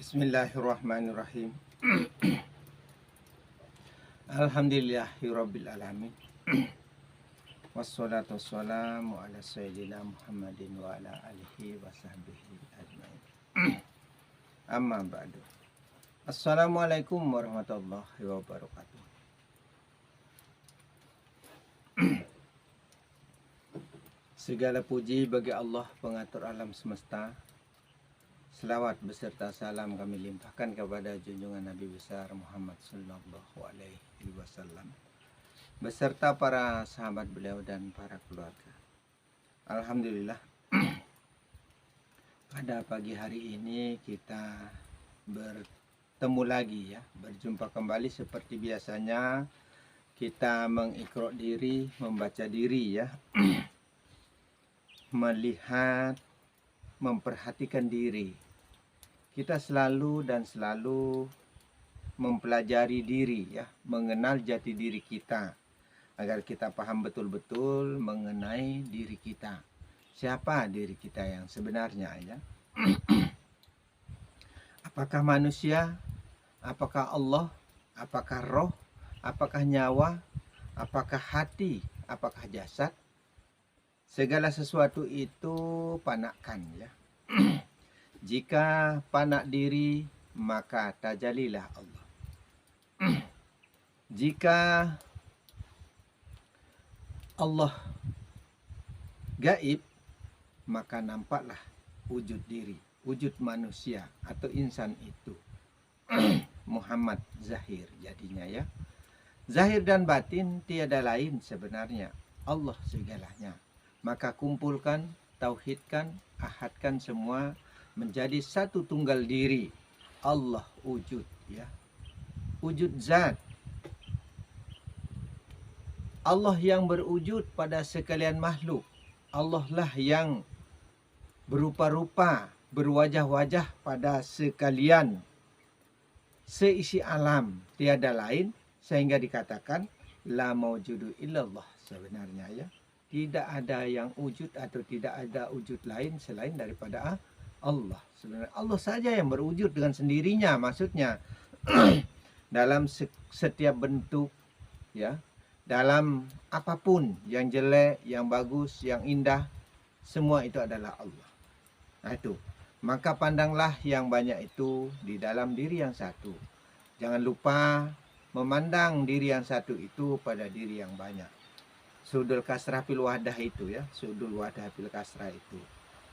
Bismillahirrahmanirrahim. Alhamdulillahirabbil alamin. Wassalatu wassalamu ala sayyidina Muhammadin wa ala alihi wa sahbihi ajmain. Amma ba'du. Assalamualaikum warahmatullahi wabarakatuh. Segala puji bagi Allah pengatur alam semesta. Selawat beserta salam kami limpahkan kepada junjungan Nabi besar Muhammad sallallahu alaihi wasallam beserta para sahabat beliau dan para keluarga. Alhamdulillah, pada pagi hari ini kita bertemu lagi ya, berjumpa kembali seperti biasanya. Kita mengiqra diri, membaca diri ya, melihat, memperhatikan diri. Kita selalu mempelajari diri ya, mengenal jati diri kita agar kita paham betul-betul mengenai diri kita. Siapa diri kita yang sebenarnya ya? Apakah manusia? Apakah Allah? Apakah roh? Apakah nyawa? Apakah hati? Apakah jasad? Segala sesuatu itu panakkan ya. Jika panak diri, maka tajalilah Allah. Jika Allah gaib, maka nampaklah wujud diri, wujud manusia atau insan itu. Muhammad Zahir jadinya ya. Zahir dan batin tiada lain sebenarnya, Allah segalanya. Maka kumpulkan, tauhidkan, ahadkan semua menjadi satu tunggal diri. Allah wujud ya, wujud zat. Allah yang berwujud pada sekalian makhluk. Allah lah yang berupa-rupa, berwajah-wajah pada sekalian seisi alam, tiada lain, sehingga dikatakan la maujudu illallah sebenarnya ya. Tidak ada yang wujud atau tidak ada wujud lain selain daripada Allah. Sebenarnya Allah saja yang berwujud dengan sendirinya, maksudnya dalam setiap bentuk ya, dalam apapun, yang jelek, yang bagus, yang indah, semua itu adalah Allah. Nah itu, maka pandanglah yang banyak itu di dalam diri yang satu. Jangan lupa memandang diri yang satu itu pada diri yang banyak. Sudul kasrah fil wahdah itu ya, sudul wahdah fil kasrah itu.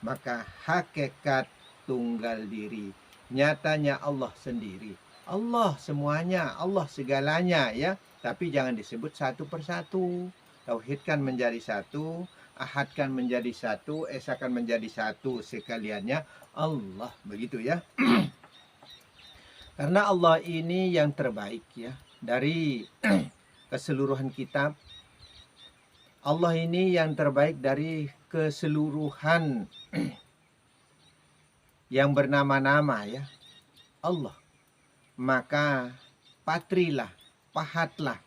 Maka hakikat tunggal diri, nyatanya Allah sendiri. Allah semuanya, Allah segalanya ya. Tapi jangan disebut satu persatu. Tauhidkan menjadi satu, ahadkan menjadi satu, esakan menjadi satu sekaliannya Allah, begitu ya. Karena Allah ini yang terbaik ya, dari keseluruhan kitab. Allah ini yang terbaik dari keseluruhan yang bernama-nama ya, Allah. Maka patrilah, pahatlah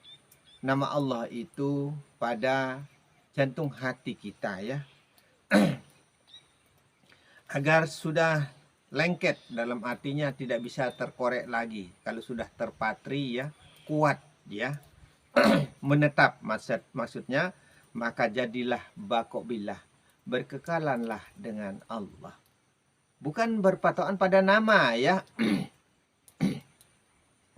nama Allah itu pada jantung hati kita ya. Agar sudah lengket, dalam artinya tidak bisa terkorek lagi. Kalau sudah terpatri ya, kuat ya, menetap maksudnya, maka jadilah bakobillah, berkekalanlah dengan Allah. Bukan berpatokan pada nama ya.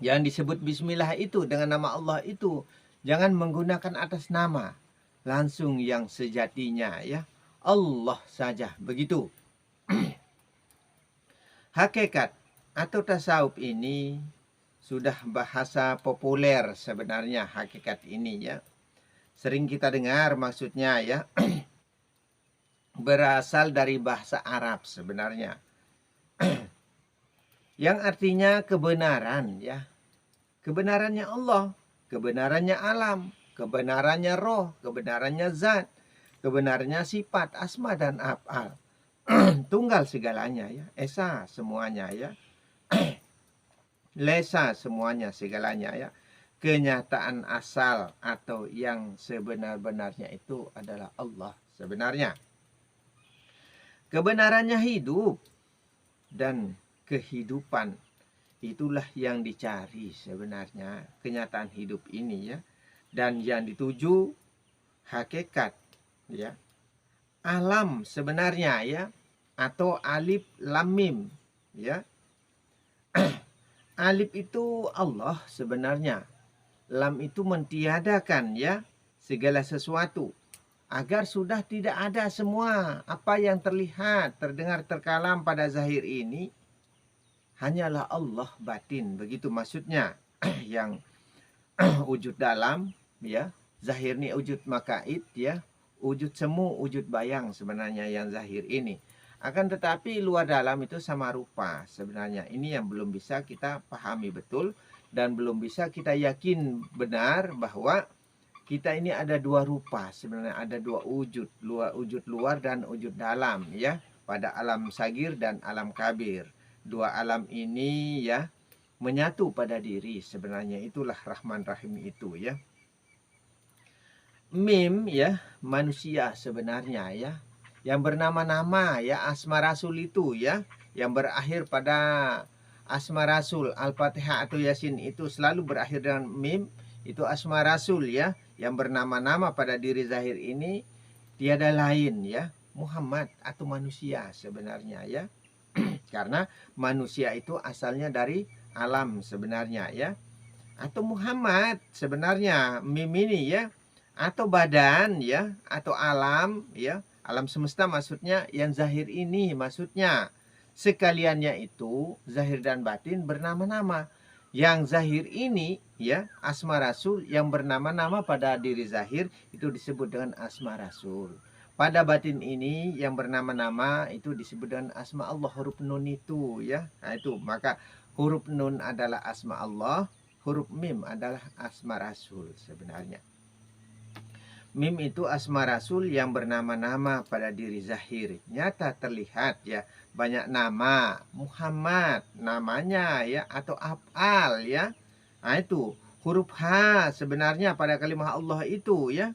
Yang disebut bismillah itu dengan nama Allah itu, jangan menggunakan atas nama, langsung yang sejatinya ya, Allah saja, begitu. Hakikat atau tasawuf ini sudah bahasa populer sebenarnya, hakikat ini ya. Sering kita dengar maksudnya ya. Berasal dari bahasa Arab sebenarnya. Yang artinya kebenaran ya. Kebenarannya Allah, kebenarannya alam, kebenarannya roh, kebenarannya zat, kebenarannya sifat, asma dan af'al. Tunggal segalanya ya, esa semuanya ya. Lesa semuanya segalanya ya. Kenyataan asal atau yang sebenar-benarnya itu adalah Allah sebenarnya. Kebenarannya hidup dan kehidupan. Itulah yang dicari sebenarnya, kenyataan hidup ini ya. Dan yang dituju hakikat ya. Alam sebenarnya ya, atau alif lam mim ya. Alif itu Allah sebenarnya. Lam itu mentiadakan ya segala sesuatu. Agar sudah tidak ada semua apa yang terlihat, terdengar, terkalam pada zahir ini. Hanyalah Allah batin. Begitu maksudnya. Yang wujud dalam ya. Zahir ini wujud makaid ya. Wujud semu, wujud bayang sebenarnya yang zahir ini. Akan tetapi luar dalam itu sama rupa sebenarnya. Ini yang belum bisa kita pahami betul. Dan belum bisa kita yakin benar bahwa kita ini ada dua rupa. Sebenarnya ada dua wujud. Wujud luar dan wujud dalam ya. Pada alam sagir dan alam kabir. Dua alam ini ya menyatu pada diri. Sebenarnya itulah Rahman Rahim itu ya. Mim ya manusia sebenarnya ya. Yang bernama-nama ya Asma Rasul itu ya. Yang berakhir pada Asma Rasul, Al-Fatihah atau Yasin itu selalu berakhir dengan mim. Itu Asma Rasul ya. Yang bernama-nama pada diri zahir ini tiada lain ya. Muhammad atau manusia sebenarnya ya. Karena manusia itu asalnya dari alam sebenarnya ya. Atau Muhammad sebenarnya mim ini ya. Atau badan ya. Atau alam ya. Alam semesta maksudnya yang zahir ini maksudnya. Sekaliannya itu zahir dan batin bernama-nama. Yang zahir ini ya Asma Rasul yang bernama-nama pada diri zahir itu disebut dengan Asma Rasul. Pada batin ini yang bernama-nama itu disebut dengan Asma Allah, huruf nun itu ya. Nah itu maka huruf nun adalah Asma Allah, huruf mim adalah Asma Rasul sebenarnya. Mim itu Asma Rasul yang bernama-nama pada diri zahir. Nyata terlihat ya. Banyak nama. Muhammad namanya ya. Atau af'al ya. Nah itu. Huruf H sebenarnya pada kalimat Allah itu ya.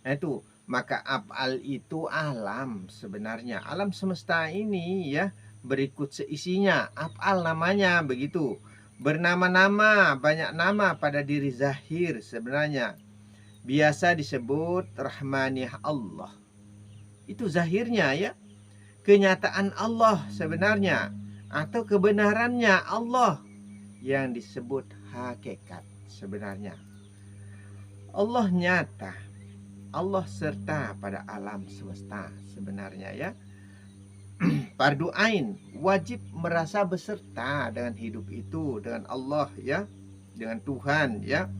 Nah itu. Maka af'al itu alam sebenarnya. Alam semesta ini ya. Berikut seisinya. Af'al namanya begitu. Bernama-nama. Banyak nama pada diri zahir sebenarnya. Biasa disebut Rahmaniyah Allah. Itu zahirnya ya. Kenyataan Allah sebenarnya. Atau kebenarannya Allah. Yang disebut hakikat sebenarnya. Allah nyata. Allah serta pada alam semesta sebenarnya ya. Fardu ain. Wajib merasa beserta dengan hidup itu. Dengan Allah ya. Dengan Tuhan ya.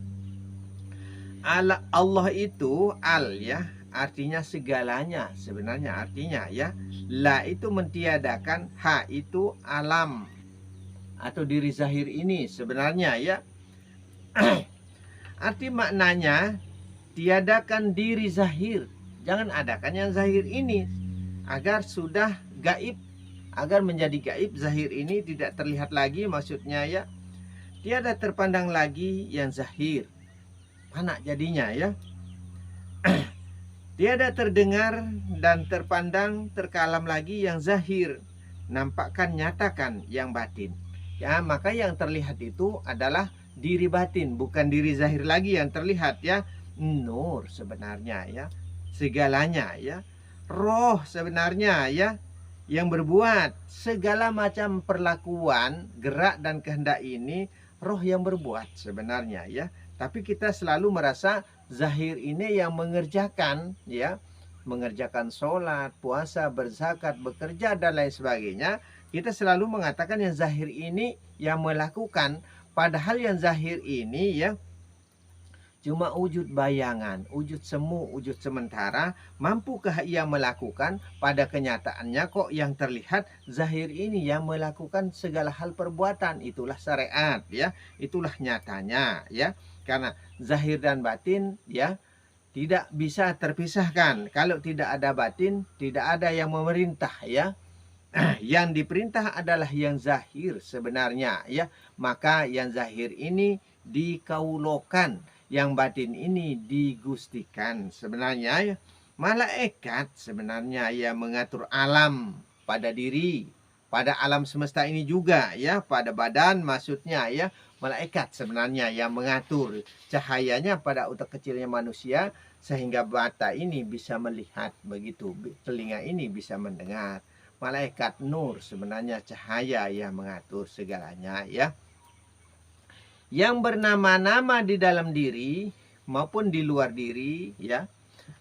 Allah itu al ya, artinya segalanya sebenarnya artinya ya. La itu mentiadakan, ha itu alam atau diri zahir ini sebenarnya ya. Arti maknanya tiadakan diri zahir, jangan adakan yang zahir ini agar sudah gaib, agar menjadi gaib zahir ini tidak terlihat lagi maksudnya ya. Tiada terpandang lagi yang zahir. Panak jadinya ya. Tiada terdengar dan terpandang terkalam lagi yang zahir. Nampakkan nyatakan yang batin. Ya, maka yang terlihat itu adalah diri batin, bukan diri zahir lagi yang terlihat ya. Nur sebenarnya ya. Segalanya ya. Roh sebenarnya ya. Yang berbuat segala macam perlakuan, gerak dan kehendak ini roh yang berbuat sebenarnya ya. Tapi kita selalu merasa zahir ini yang mengerjakan ya, mengerjakan sholat, puasa, berzakat, bekerja dan lain sebagainya. Kita selalu mengatakan yang zahir ini yang melakukan, padahal yang zahir ini ya cuma wujud bayangan, wujud semu, wujud sementara. Mampukah ia melakukan? Pada kenyataannya kok yang terlihat zahir ini yang melakukan segala hal perbuatan. Itulah syariat ya, itulah nyatanya ya. Karena zahir dan batin ya tidak bisa terpisahkan. Kalau tidak ada batin, tidak ada yang memerintah ya. Yang diperintah adalah yang zahir sebenarnya ya. Maka yang zahir ini dikaulokan, yang batin ini digustikan sebenarnya ya. Malaikat sebenarnya yang mengatur alam pada diri pada alam semesta ini juga ya, pada badan maksudnya ya, malaikat sebenarnya yang mengatur cahayanya pada otak kecilnya manusia sehingga mata ini bisa melihat begitu, telinga ini bisa mendengar. Malaikat nur sebenarnya cahaya yang mengatur segalanya ya. Yang bernama-nama di dalam diri maupun di luar diri ya,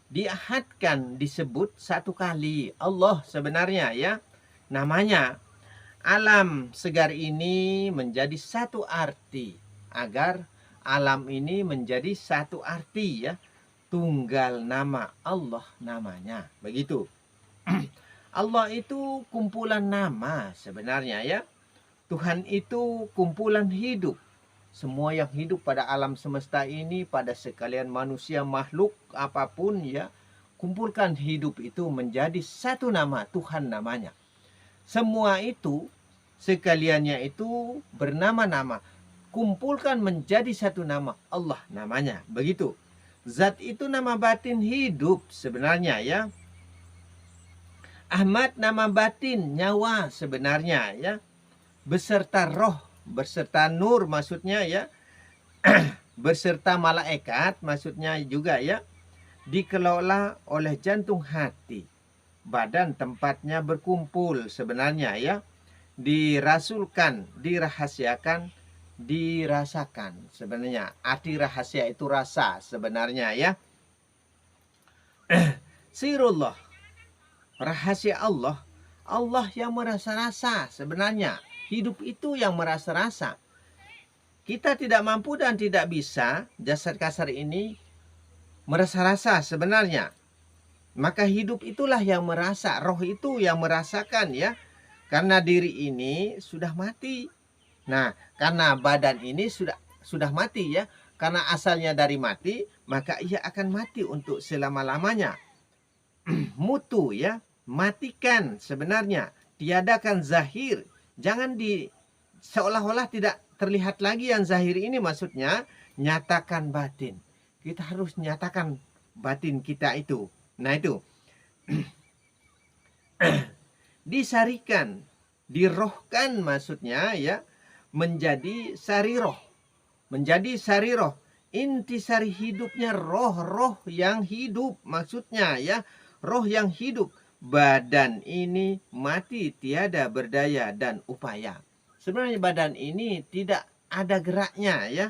diahadkan disebut satu kali Allah sebenarnya ya. Namanya alam segar ini menjadi satu arti, agar alam ini menjadi satu arti ya, tunggal nama Allah namanya begitu. Allah itu kumpulan nama sebenarnya ya. Tuhan itu kumpulan hidup. Semua yang hidup pada alam semesta ini, pada sekalian manusia, makhluk apapun ya, kumpulkan hidup itu menjadi satu nama, Tuhan namanya. Semua itu sekaliannya itu bernama-nama, kumpulkan menjadi satu nama, Allah namanya. Begitu. Zat itu nama batin hidup sebenarnya ya. Ahmad nama batin nyawa sebenarnya ya. Beserta roh, beserta nur maksudnya ya. Beserta malaikat maksudnya juga ya. Dikelola oleh jantung hati. Badan tempatnya berkumpul sebenarnya ya. Dirasulkan, dirahasiakan, dirasakan sebenarnya. Arti rahasia itu rasa sebenarnya ya. Sirullah, rahasia Allah. Allah yang merasa-rasa sebenarnya. Hidup itu yang merasa-rasa. Kita tidak mampu dan tidak bisa jasad kasar ini merasa-rasa sebenarnya. Maka hidup itulah yang merasa, roh itu yang merasakan ya. Karena diri ini sudah mati. Nah, karena badan ini sudah mati ya. Karena asalnya dari mati, maka ia akan mati untuk selama-lamanya. Mutu ya, matikan sebenarnya. Tiadakan zahir. Jangan seolah-olah tidak terlihat lagi yang zahir ini, maksudnya nyatakan batin. Kita harus nyatakan batin kita itu. Nah itu. Disarikan, dirohkan maksudnya ya, menjadi sariroh. Menjadi sariroh. Intisari hidupnya roh-roh yang hidup maksudnya ya. Roh yang hidup. Badan ini mati tiada berdaya dan upaya. Sebenarnya badan ini tidak ada geraknya ya.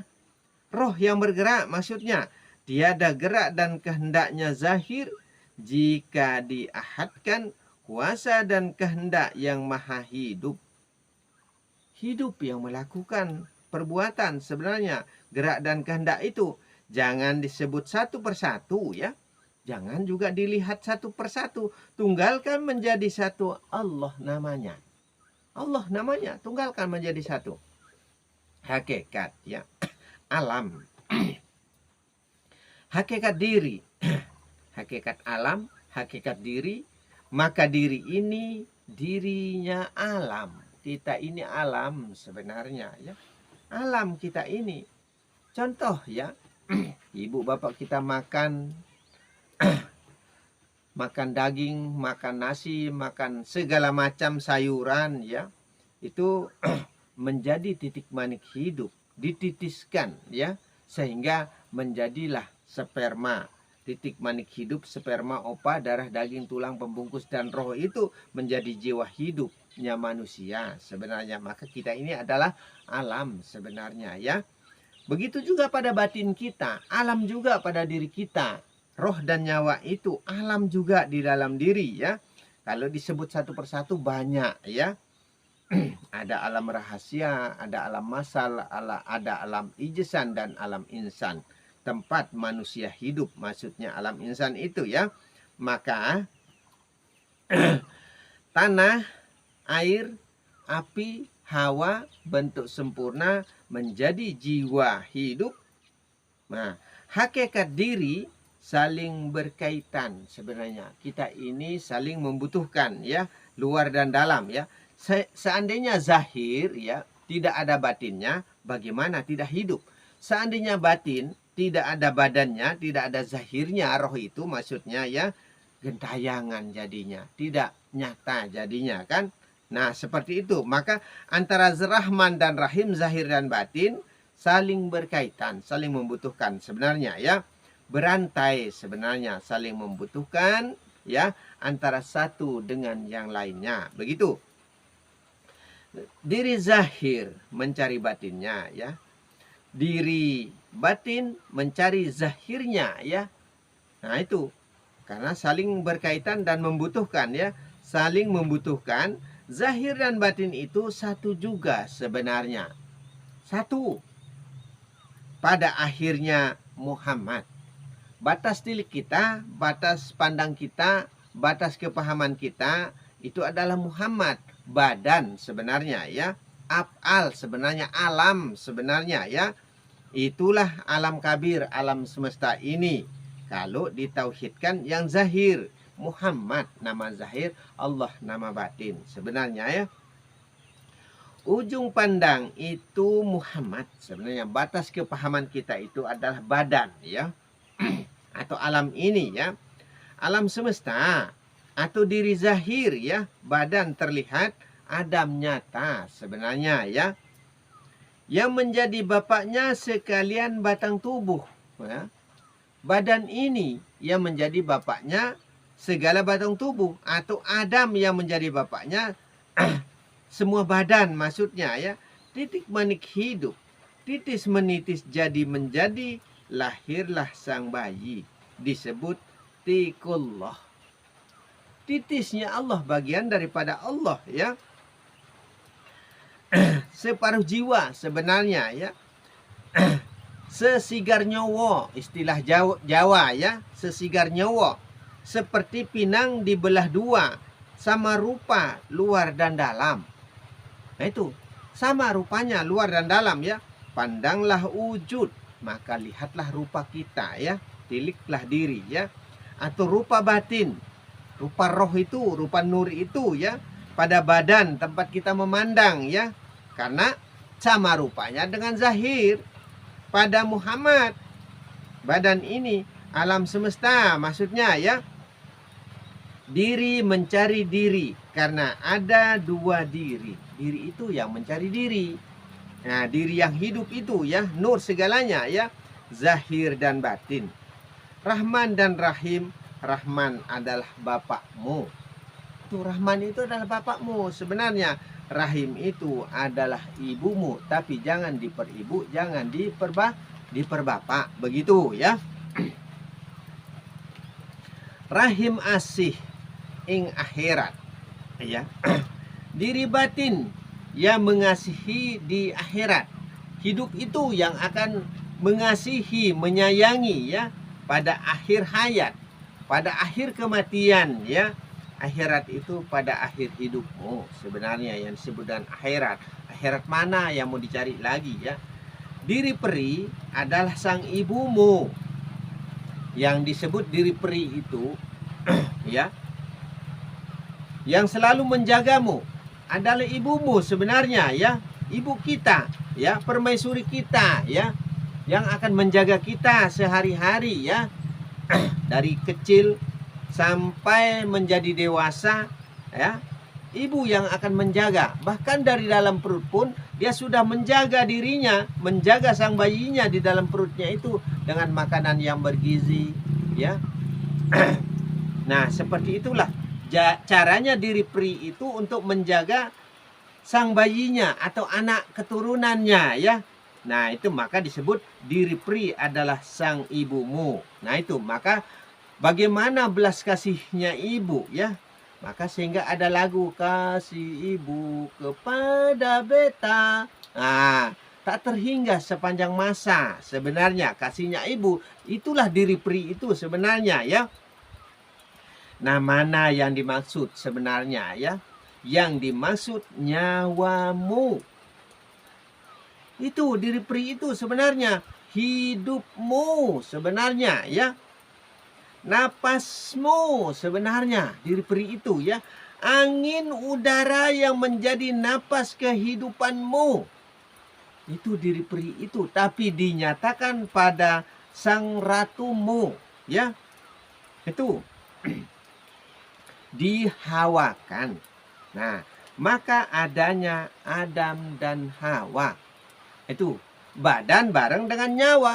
Roh yang bergerak maksudnya tiada gerak dan kehendaknya zahir jika diahadkan kuasa dan kehendak yang maha hidup. Hidup yang melakukan perbuatan sebenarnya gerak dan kehendak itu jangan disebut satu persatu ya. Jangan juga dilihat satu persatu. Tunggalkan menjadi satu Allah namanya. Allah namanya. Tunggalkan menjadi satu. Hakikat ya. Alam. Hakikat diri. Hakikat alam. Hakikat diri. Maka diri ini dirinya alam. Kita ini alam sebenarnya ya. Alam kita ini. Contoh ya. Ibu bapak kita makan makan daging, makan nasi, makan segala macam sayuran ya. Itu menjadi titik manik hidup, dititiskan ya, sehingga menjadilah sperma. Titik manik hidup, sperma, opa, darah, daging, tulang, pembungkus dan roh itu menjadi jiwa hidupnya manusia sebenarnya. Maka kita ini adalah alam sebenarnya ya. Begitu juga pada batin kita, alam juga pada diri kita. Roh dan nyawa itu alam juga di dalam diri ya. Kalau disebut satu persatu banyak ya. Ada alam rahasia, ada alam masal, ada alam ijsan dan alam insan. Tempat manusia hidup maksudnya alam insan itu ya. Maka tanah, air, api, hawa bentuk sempurna menjadi jiwa hidup. Nah, hakikat diri saling berkaitan sebenarnya. Kita ini saling membutuhkan ya, luar dan dalam ya. Seandainya zahir ya, tidak ada batinnya, bagaimana tidak hidup? Seandainya batin tidak ada badannya, tidak ada zahirnya, roh itu maksudnya ya, gentayangan jadinya, tidak nyata jadinya kan. Nah, seperti itu. Maka antara Rahman dan Rahim, zahir dan batin saling berkaitan, saling membutuhkan sebenarnya ya. Berantai sebenarnya, saling membutuhkan ya antara satu dengan yang lainnya. Begitu. Diri zahir mencari batinnya ya. Diri batin mencari zahirnya ya. Nah, itu. Karena saling berkaitan dan membutuhkan ya. Saling membutuhkan. Zahir dan batin itu satu juga sebenarnya. Satu. Pada akhirnya Muhammad. Batas tilik kita, batas pandang kita, batas kepahaman kita itu adalah Muhammad. Badan sebenarnya ya. Af'al sebenarnya, alam sebenarnya ya. Itulah alam kabir, alam semesta ini. Kalau ditauhidkan yang zahir. Muhammad nama zahir, Allah nama batin. Sebenarnya ya. Ujung pandang itu Muhammad. Sebenarnya batas kepahaman kita itu adalah badan ya. Atau alam ini ya. Alam semesta atau diri zahir ya. Badan terlihat, Adam nyata sebenarnya ya. Yang menjadi bapaknya sekalian batang tubuh ya. Badan ini yang menjadi bapaknya segala batang tubuh, atau Adam yang menjadi bapaknya semua badan maksudnya ya. Titik manik hidup, titis menitis jadi menjadi, lahirlah sang bayi, disebut tikullah. Titisnya Allah, bagian daripada Allah ya. Separuh jiwa sebenarnya ya. Sesigar nyawa, istilah Jawa ya, sesigar nyawa. Seperti pinang dibelah dua, sama rupa luar dan dalam. Nah itu, sama rupanya luar dan dalam ya. Pandanglah wujud, maka lihatlah rupa kita ya. Tiliklah diri ya. Atau rupa batin, rupa roh itu, rupa nur itu ya. Pada badan tempat kita memandang ya. Karena sama rupanya dengan zahir. Pada Muhammad, badan ini, alam semesta maksudnya ya. Diri mencari diri, karena ada dua diri. Diri itu yang mencari diri. Nah, diri yang hidup itu ya, nur segalanya ya, zahir dan batin. Rahman dan Rahim, Rahman adalah bapakmu. Itu Rahman itu adalah bapakmu sebenarnya. Rahim itu adalah ibumu, tapi jangan diperibu, jangan diperbapak, begitu ya. Rahim asih ing akhirat ya. Diri batin yang mengasihi di akhirat. Hidup itu yang akan mengasihi, menyayangi ya pada akhir hayat, pada akhir kematian ya. Akhirat itu pada akhir hidupmu sebenarnya yang disebut dengan akhirat. Akhirat mana yang mau dicari lagi ya. Diri peri adalah sang ibumu. Yang disebut diri peri itu ya, yang selalu menjagamu adalah ibumu sebenarnya ya. Ibu kita ya, permaisuri kita ya, yang akan menjaga kita sehari-hari ya. Dari kecil sampai menjadi dewasa ya, ibu yang akan menjaga. Bahkan dari dalam perut pun dia sudah menjaga dirinya, menjaga sang bayinya di dalam perutnya itu dengan makanan yang bergizi ya. Nah, seperti itulah caranya diri peri itu untuk menjaga sang bayinya atau anak keturunannya ya. Nah, itu maka disebut diri peri adalah sang ibumu. Nah, itu maka bagaimana belas kasihnya ibu ya. Maka sehingga ada lagu kasih ibu kepada beta. Nah, tak terhingga sepanjang masa sebenarnya kasihnya ibu. Itulah diri peri itu sebenarnya ya. Nah, mana yang dimaksud sebenarnya ya? Yang dimaksud nyawamu. Itu diri peri itu sebenarnya hidupmu sebenarnya ya. Napasmu sebenarnya diri peri itu ya. Angin udara yang menjadi napas kehidupanmu. Itu diri peri itu, tapi dinyatakan pada sang ratumu ya. Itu dihawakan. Nah, maka adanya Adam dan Hawa. Itu badan bareng dengan nyawa.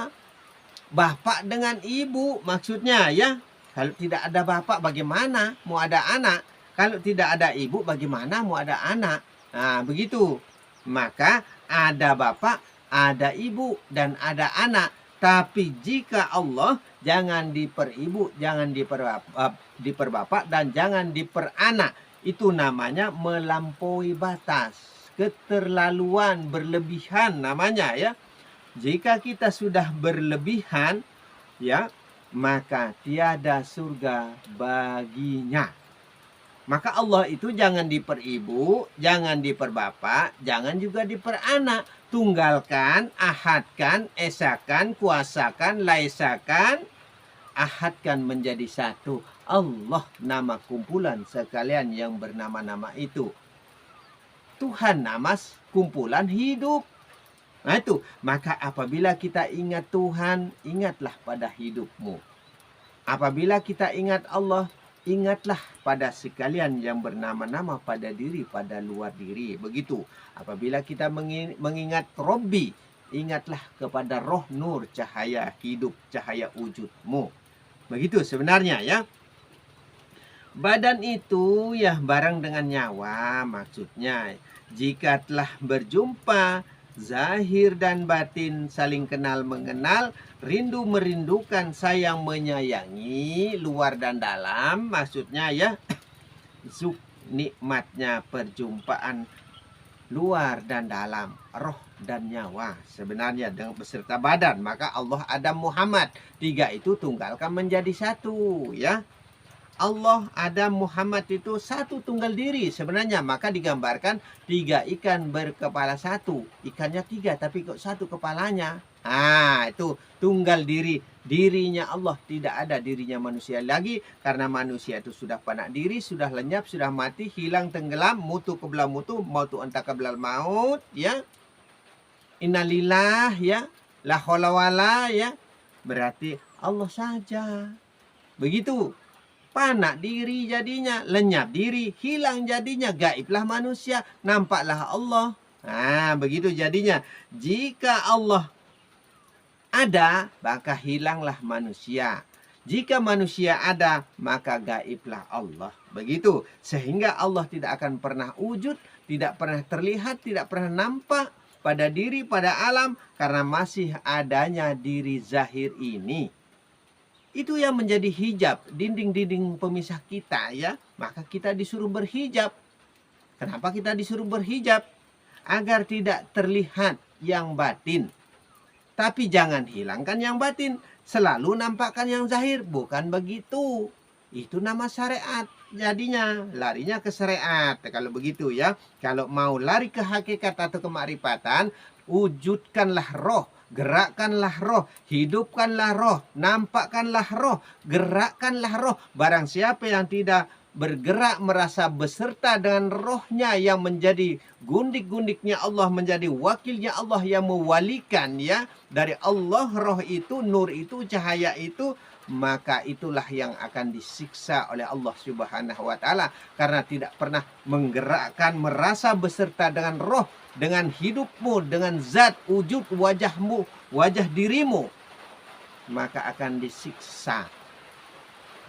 Bapak dengan ibu maksudnya ya. Kalau tidak ada bapak bagaimana mau ada anak? Kalau tidak ada ibu bagaimana mau ada anak? Nah, begitu. Maka ada bapak, ada ibu, dan ada anak. Tapi jika Allah, jangan diperibu, jangan diperbapak, dan jangan diperanak. Itu namanya melampaui batas. Keterlaluan, berlebihan namanya ya. Jika kita sudah berlebihan, ya, maka tiada surga baginya. Maka Allah itu jangan diperibu, jangan diperbapak, jangan juga diperanak. Tunggalkan, ahadkan, esakan, kuasakan, laisakan, ahadkan menjadi satu. Allah nama kumpulan sekalian yang bernama-nama itu. Tuhan nama kumpulan hidup. Nah itu, maka apabila kita ingat Tuhan, ingatlah pada hidupmu. Apabila kita ingat Allah, ingatlah pada sekalian yang bernama-nama pada diri, pada luar diri. Begitu. Apabila kita mengingat Robbi, ingatlah kepada roh nur, cahaya hidup, cahaya wujudmu. Begitu sebenarnya ya. Badan itu ya barang dengan nyawa, maksudnya jika telah berjumpa, zahir dan batin saling kenal mengenal, rindu merindukan, sayang menyayangi, luar dan dalam, maksudnya ya, nikmatnya perjumpaan luar dan dalam, roh dan nyawa sebenarnya dengan beserta badan. Maka Allah, Adam, Muhammad, tiga itu tunggalkan menjadi satu ya. Allah, Adam, Muhammad itu satu tunggal diri sebenarnya. Maka digambarkan tiga ikan berkepala satu. Ikannya tiga tapi kok satu kepalanya. Ah, itu tunggal diri. Dirinya Allah, tidak ada dirinya manusia lagi. Karena manusia itu sudah fana diri, sudah lenyap, sudah mati, hilang, tenggelam, mutu kebelah mutu, mautu anta kebelah maut ya. Innalillah ya, la haula wala ya. Berarti Allah saja. Begitu. Panak diri jadinya, lenyap diri, hilang jadinya, gaiblah manusia, nampaklah Allah. Nah, begitu jadinya. Jika Allah ada, maka hilanglah manusia. Jika manusia ada, maka gaiblah Allah. Begitu. Sehingga Allah tidak akan pernah wujud, tidak pernah terlihat, tidak pernah nampak pada diri, pada alam, karena masih adanya diri zahir ini. Itu yang menjadi hijab, dinding-dinding pemisah kita ya. Maka kita disuruh berhijab. Kenapa kita disuruh berhijab? Agar tidak terlihat yang batin. Tapi jangan hilangkan yang batin. Selalu nampakkan yang zahir. Bukan begitu. Itu nama syariat. Jadinya larinya ke syariat. Kalau begitu ya. Kalau mau lari ke hakikat atau kemarifatan, wujudkanlah roh. Gerakkanlah roh, hidupkanlah roh, nampakkanlah roh, gerakkanlah roh. Barang siapa yang tidak bergerak merasa beserta dengan rohnya yang menjadi gundik-gundiknya Allah, menjadi wakilnya Allah yang mewalikan ya dari Allah, roh itu, nur itu, cahaya itu, maka itulah yang akan disiksa oleh Allah Subhanahu wa taala karena tidak pernah menggerakkan merasa beserta dengan roh, dengan hidupmu, dengan zat wujud wajahmu, wajah dirimu, maka akan disiksa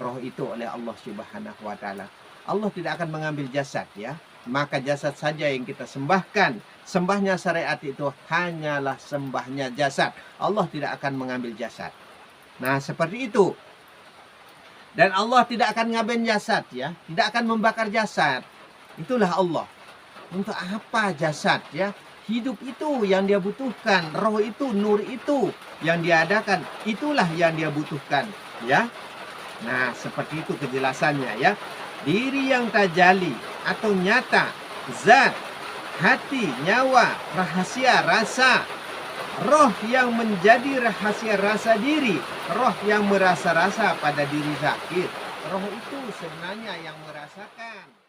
roh itu oleh Allah Subhanahu wa taala. Allah tidak akan mengambil jasad ya. Maka jasad saja yang kita sembahkan. Sembahnya syariat itu hanyalah sembahnya jasad. Allah tidak akan mengambil jasad. Nah, seperti itu. Dan Allah tidak akan ngaben jasad ya. Tidak akan membakar jasad. Itulah Allah. Untuk apa jasad ya? Hidup itu yang dia butuhkan, roh itu, nur itu yang dia adakan, itulah yang dia butuhkan ya. Nah, seperti itu kejelasannya ya. Diri yang tajali atau nyata, zat, hati, nyawa, rahasia, rasa, roh yang menjadi rahasia rasa diri, roh yang merasa-rasa pada diri zahir. Roh itu sebenarnya yang merasakan.